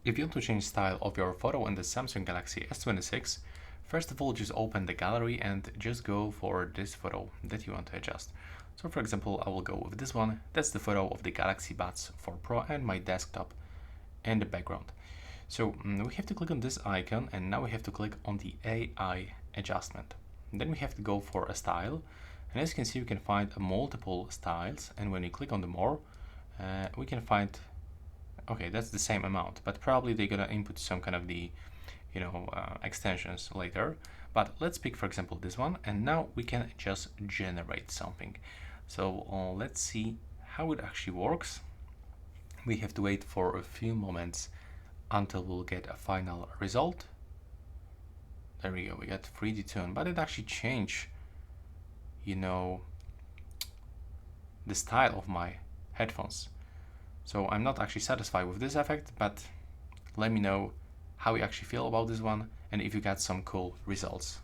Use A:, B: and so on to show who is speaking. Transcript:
A: If you want to change style of your photo in the Samsung Galaxy S26, first of all just open the gallery and just go for this photo that you want to adjust. So for example, I will go with this one. That's the photo of the Galaxy Buds 4 Pro and my desktop in the background. So we have to click on this icon, and now we have to click on the AI adjustment. Then we have to go for a style, and as you can see we can find multiple styles, and when you click on the more, we can find, okay, that's the same amount, but probably they're gonna input some kind of the extensions later. But let's pick for example this one, and now we can just generate something. So let's see how it actually works. We have to wait for a few moments until we'll get a final result. There we go, we got 3D tune, but it actually changed the style of my headphones. So I'm not actually satisfied with this effect, but let me know how you actually feel about this one and if you got some cool results.